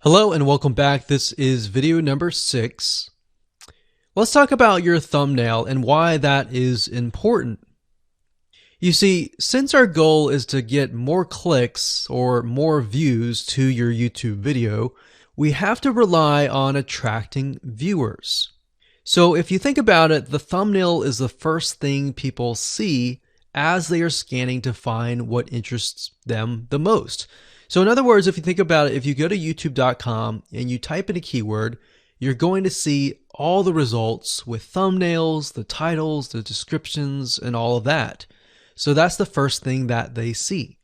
Hello and welcome back. This is video number 6. Let's talk about your thumbnail and why that is important. You see, since our goal is to get more clicks or more views to your YouTube video, we have to rely on attracting viewers. So if you think about it, the thumbnail is the first thing people see as they are scanning to find what interests them the most. So in other words, if you think about it, if you go to youtube.com and you type in a keyword, you're going to see all the results with thumbnails, the titles, the descriptions, and all of that. So that's the first thing that they see.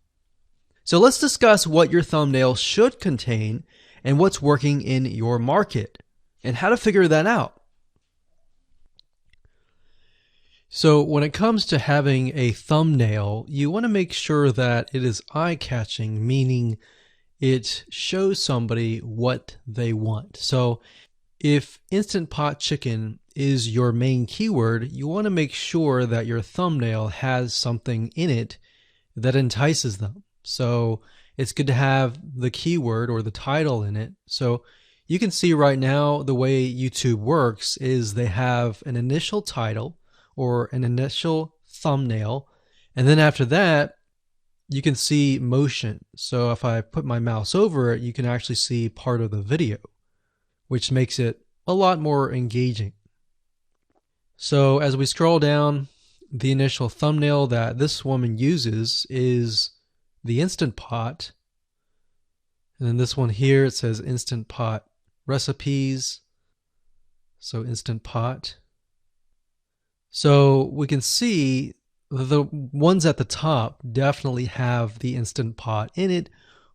So let's discuss what your thumbnail should contain and what's working in your market and how to figure that out. So when it comes to having a thumbnail, you want to make sure that it is eye-catching, meaning it shows somebody what they want. So if Instant Pot Chicken is your main keyword, you want to make sure that your thumbnail has something in it that entices them. So it's good to have the keyword or the title in it. So you can see right now the way YouTube works is they have an initial title or an initial thumbnail, and then after that you can see motion. So if I put my mouse over it, you can actually see part of the video, which makes it a lot more engaging. So as we scroll down, the initial thumbnail that this woman uses is the Instant Pot, and then this one here, it says Instant Pot recipes, so Instant Pot. So we can see the ones at the top definitely have the Instant Pot in it,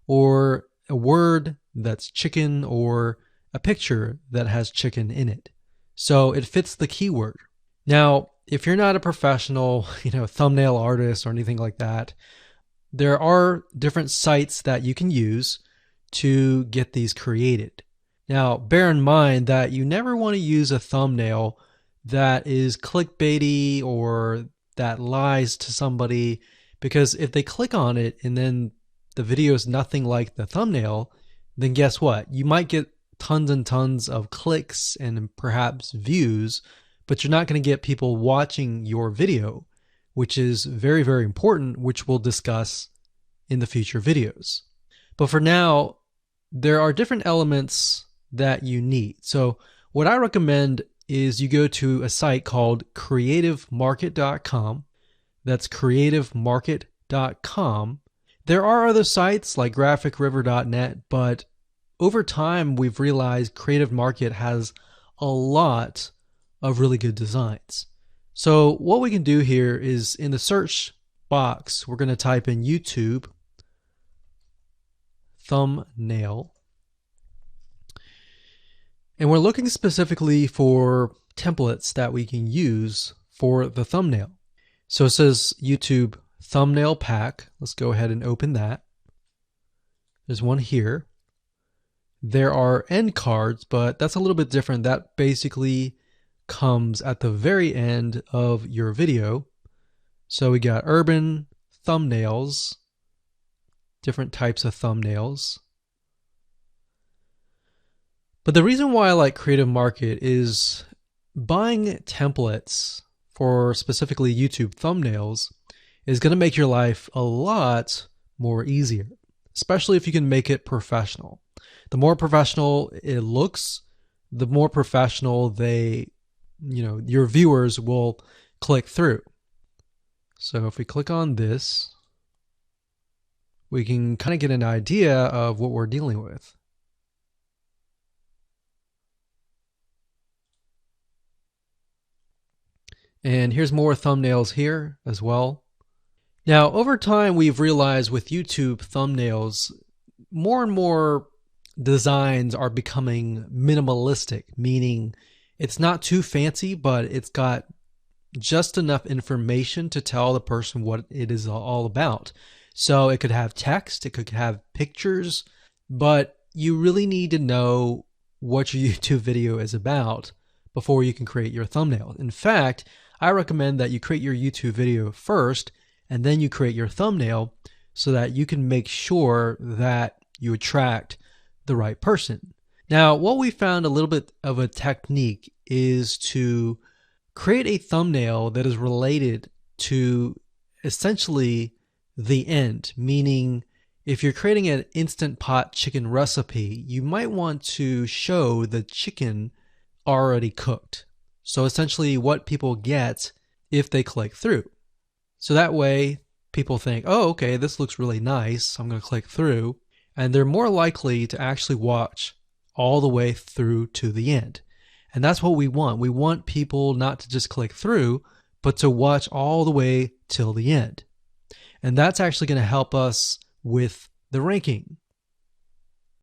or a word that's chicken, or a picture that has chicken in it. So it fits the keyword. Now, if you're not a professional, thumbnail artist or anything like that, there are different sites that you can use to get these created. Now, bear in mind that you never want to use a thumbnail that is clickbaity or that lies to somebody, because if they click on it and then the video is nothing like the thumbnail, then guess what? You might get tons and tons of clicks and perhaps views, but you're not going to get people watching your video, which is very, very important, which we'll discuss in the future videos. But for now, there are different elements that you need. So what I recommend is you go to a site called creativemarket.com. That's creativemarket.com. There are other sites like graphicriver.net, but over time we've realized Creative Market has a lot of really good designs. So what we can do here is in the search box, we're going to type in YouTube thumbnail. And we're looking specifically for templates that we can use for the thumbnail. So it says YouTube thumbnail pack. Let's go ahead and open that. There's one here. There are end cards, but that's a little bit different. That basically comes at the very end of your video. So we got urban thumbnails, different types of thumbnails. But the reason why I like Creative Market is buying templates for specifically YouTube thumbnails is going to make your life a lot more easier, especially if you can make it professional. The more professional it looks, the more professional your viewers will click through. So if we click on this, we can kind of get an idea of what we're dealing with. And here's more thumbnails here as well. Now, over time, we've realized with YouTube thumbnails, more and more designs are becoming minimalistic, meaning it's not too fancy, but it's got just enough information to tell the person what it is all about. So it could have text, it could have pictures, but you really need to know what your YouTube video is about before you can create your thumbnail. In fact, I recommend that you create your YouTube video first and then you create your thumbnail so that you can make sure that you attract the right person. Now, what we found a little bit of a technique is to create a thumbnail that is related to essentially the end, meaning if you're creating an Instant Pot chicken recipe, you might want to show the chicken already cooked. So essentially what people get if they click through. So that way people think, oh, okay, this looks really nice. I'm going to click through. And they're more likely to actually watch all the way through to the end. And that's what we want. We want people not to just click through, but to watch all the way till the end. And that's actually going to help us with the ranking.